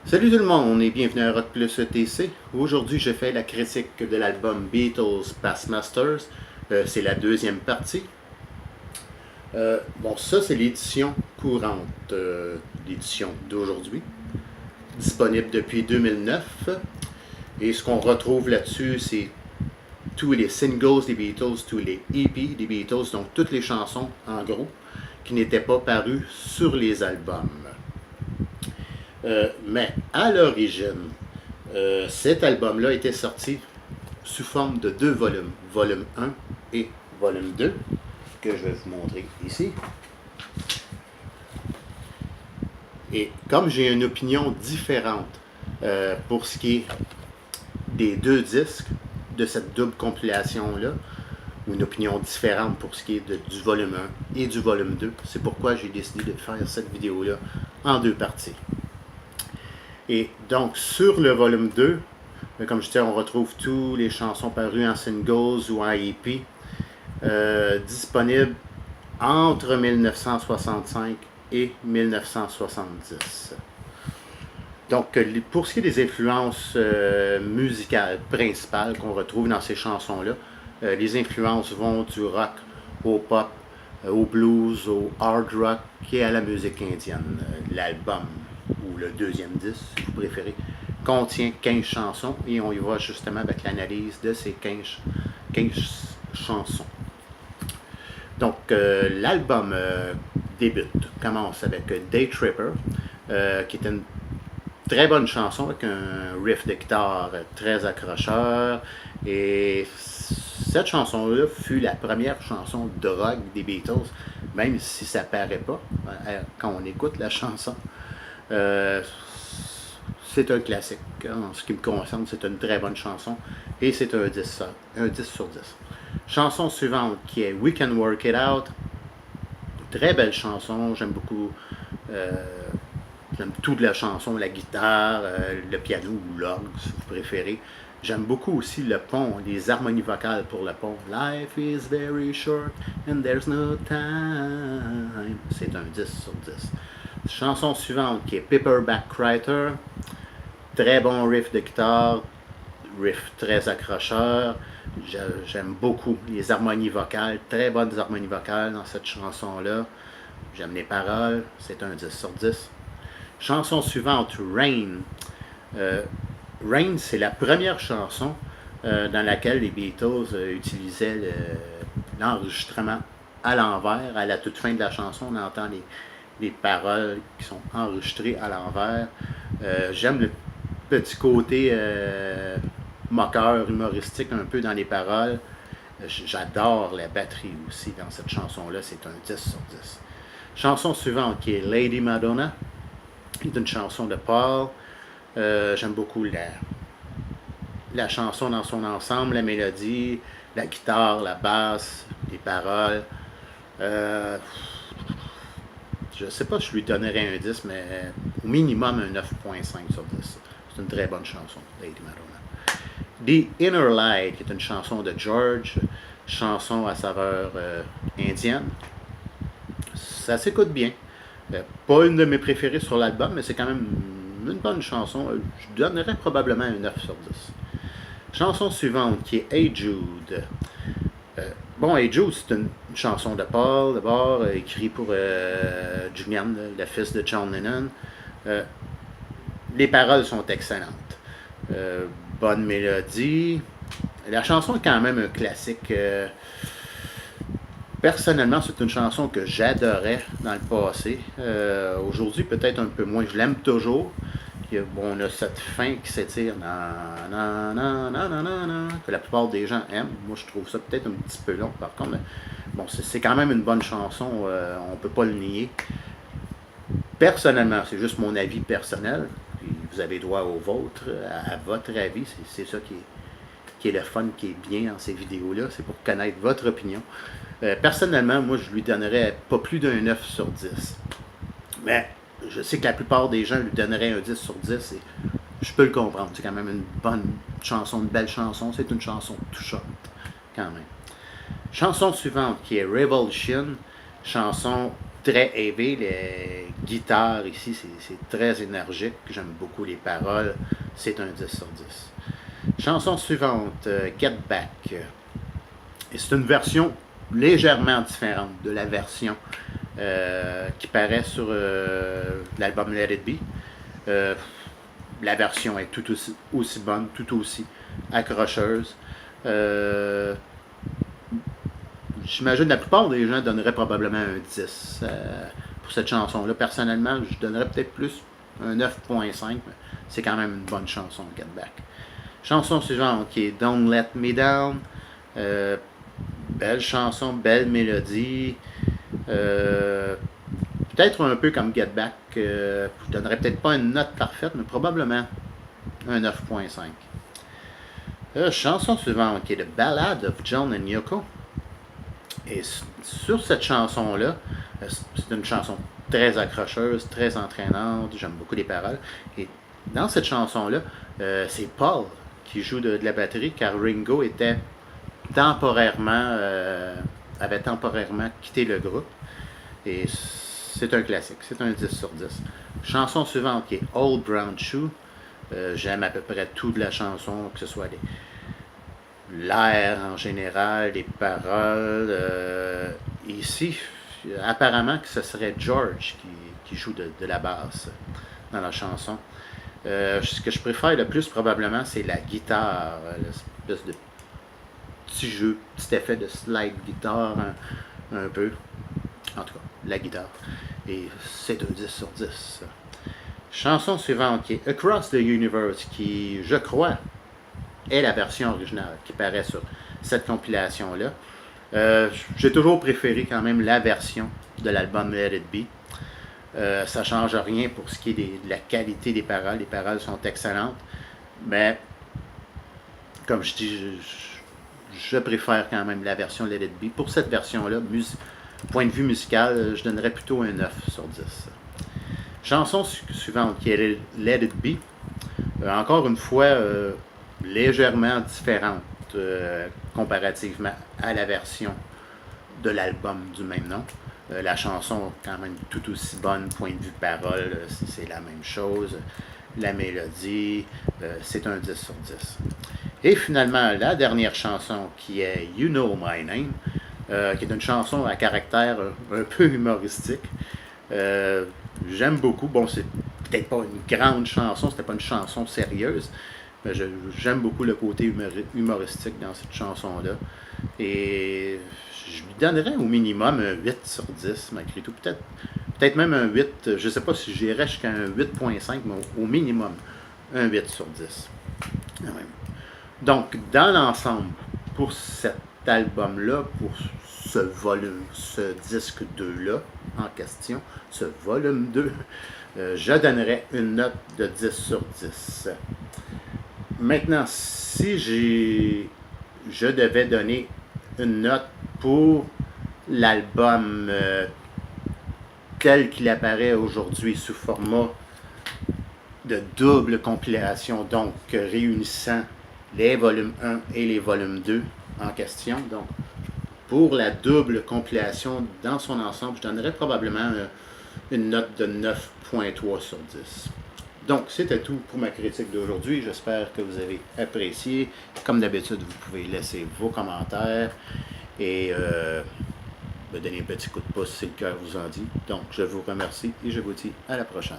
Salut tout le monde et bienvenue à Rock Plus ETC. Aujourd'hui, je fais la critique de l'album Beatles Past Masters. C'est la deuxième partie. Bon, ça, c'est l'édition courante, l'édition d'aujourd'hui, disponible depuis 2009. Et ce qu'on retrouve là-dessus, c'est tous les singles des Beatles, tous les EP des Beatles, donc toutes les chansons, en gros, qui n'étaient pas parues sur les albums. Mais à l'origine, cet album-là était sorti sous forme de deux volumes, volume 1 et volume 2, que je vais vous montrer ici. Et comme j'ai une opinion différente pour ce qui est des deux disques de cette double compilation-là, ou une opinion différente pour ce qui est du volume 1 et du volume 2, c'est pourquoi j'ai décidé de faire cette vidéo-là en deux parties. Et donc, sur le volume 2, comme je disais, on retrouve toutes les chansons parues en singles ou en EP, disponibles entre 1965 et 1970. Donc, pour ce qui est des influences musicales principales qu'on retrouve dans ces chansons-là, les influences vont du rock au pop, au blues, au hard rock et à la musique indienne. L'album, ou le deuxième disque, si vous préférez, contient 15 chansons et on y va justement avec l'analyse de ces 15 chansons. Donc, l'album commence avec Day Tripper, qui est une très bonne chanson avec un riff de guitare très accrocheur. Et cette chanson-là fut la première chanson de rock des Beatles, même si ça paraît pas quand on écoute la chanson. C'est un classique. En ce qui me concerne, c'est une très bonne chanson et c'est un 10 sur 10. Chanson suivante qui est We Can Work It Out. Très belle chanson, j'aime beaucoup. J'aime tout de la chanson, la guitare, le piano ou l'orgue, si vous préférez. J'aime beaucoup aussi le pont, les harmonies vocales pour le pont. Life is very short and there's no time. C'est un 10 sur 10. Chanson suivante qui est Paperback Writer. Très bon riff de guitare, riff très accrocheur. J'aime beaucoup les harmonies vocales, très bonnes harmonies vocales dans cette chanson-là. J'aime les paroles, c'est un 10 sur 10. Chanson suivante, Rain. Rain, c'est la première chanson dans laquelle les Beatles utilisaient l'enregistrement à l'envers. À la toute fin de la chanson, on entend les paroles qui sont enregistrées à l'envers. J'aime le petit côté moqueur, humoristique un peu dans les paroles. J'adore la batterie aussi dans cette chanson-là, c'est un 10 sur 10. Chanson suivante qui est Lady Madonna, c'est une chanson de Paul. J'aime beaucoup la chanson dans son ensemble, la mélodie, la guitare, la basse, les paroles. Je ne sais pas si je lui donnerais un 10, mais au minimum un 9.5 sur 10. C'est une très bonne chanson, Lady Madonna. The Inner Light, qui est une chanson de George, chanson à saveur indienne. Ça s'écoute bien. Pas une de mes préférées sur l'album, mais c'est quand même une bonne chanson. Je donnerais probablement un 9 sur 10. Chanson suivante qui est Hey Jude. Bon, Hey Jude, c'est une chanson de Paul, d'abord, écrit pour Julian, le fils de John Lennon. Les paroles sont excellentes. Bonne mélodie. La chanson est quand même un classique. Personnellement, c'est une chanson que j'adorais dans le passé. Aujourd'hui, peut-être un peu moins. Je l'aime toujours. Bon, on a cette fin qui s'étire que la plupart des gens aiment. Moi, je trouve ça peut-être un petit peu long, par contre. Mais bon, c'est quand même une bonne chanson. On ne peut pas le nier. Personnellement, c'est juste mon avis personnel. Vous avez droit au vôtre, à votre avis. C'est ça qui est le fun, qui est bien dans ces vidéos-là. C'est pour connaître votre opinion. Personnellement, moi, je lui donnerais pas plus d'un 9 sur 10. Mais je sais que la plupart des gens lui donneraient un 10 sur 10 et je peux le comprendre. C'est quand même une bonne chanson, une belle chanson. C'est une chanson touchante, quand même. Chanson suivante qui est Revolution. Chanson très heavy, les guitares ici, c'est très énergique, j'aime beaucoup les paroles, c'est un 10 sur 10. Chanson suivante, Get Back. Et c'est une version légèrement différente de la version qui paraît sur l'album Let It Be. La version est tout aussi bonne, tout aussi accrocheuse. J'imagine que la plupart des gens donneraient probablement un 10 pour cette chanson-là. Personnellement, je donnerais peut-être plus, un 9.5, mais c'est quand même une bonne chanson, Get Back. Chanson suivante qui est Don't Let Me Down. Belle chanson, belle mélodie. Peut-être un peu comme Get Back. Je donnerais peut-être pas une note parfaite, mais probablement un 9.5. Chanson suivante qui est The Ballad of John and Yoko. Et sur cette chanson-là, c'est une chanson très accrocheuse, très entraînante, j'aime beaucoup les paroles. Et dans cette chanson-là, c'est Paul qui joue de la batterie, car Ringo avait temporairement quitté le groupe. Et c'est un classique, c'est un 10 sur 10. Chanson suivante qui est Old Brown Shoe. J'aime à peu près tout de la chanson, que ce soit l'air en général, les paroles. Ici, apparemment que ce serait George qui joue de la basse dans la chanson. Ce que je préfère le plus probablement, c'est la guitare, l'espèce de petit jeu, petit effet de slide guitare un peu. En tout cas, la guitare. Et c'est un 10 sur 10. Chanson suivante qui est Across the Universe, qui, je crois, est la version originale qui paraît sur cette compilation-là. J'ai toujours préféré quand même la version de l'album Let It Be. Ça ne change rien pour ce qui est de la qualité des paroles. Les paroles sont excellentes. Mais, comme je dis, je préfère quand même la version Let It Be. Pour cette version-là, point de vue musical, je donnerais plutôt un 9 sur 10. Chanson suivante qui est Let It Be. Encore une fois, légèrement différente comparativement à la version de l'album du même nom. La chanson quand même tout aussi bonne, point de vue parole, c'est la même chose. La mélodie, c'est un 10 sur 10. Et finalement, la dernière chanson qui est You Know My Name, qui est une chanson à caractère un peu humoristique. J'aime beaucoup. Bon, c'est peut-être pas une grande chanson, c'était pas une chanson sérieuse, mais j'aime beaucoup le côté humoristique dans cette chanson-là. Et je lui donnerais au minimum un 8 sur 10, malgré tout. Peut-être même un 8, je ne sais pas si j'irais jusqu'à un 8.5, mais au minimum, un 8 sur 10. Donc, dans l'ensemble, pour cet album-là, pour ce volume, ce disque 2-là en question, ce volume 2, je donnerais une note de 10 sur 10. Maintenant, si je devais donner une note pour l'album tel qu'il apparaît aujourd'hui sous format de double compilation, donc réunissant les volumes 1 et les volumes 2 en question. Donc, pour la double compilation dans son ensemble, je donnerais probablement une note de 9.3 sur 10. Donc, c'était tout pour ma critique d'aujourd'hui. J'espère que vous avez apprécié. Comme d'habitude, vous pouvez laisser vos commentaires et me donner un petit coup de pouce si le cœur vous en dit. Donc, je vous remercie et je vous dis à la prochaine.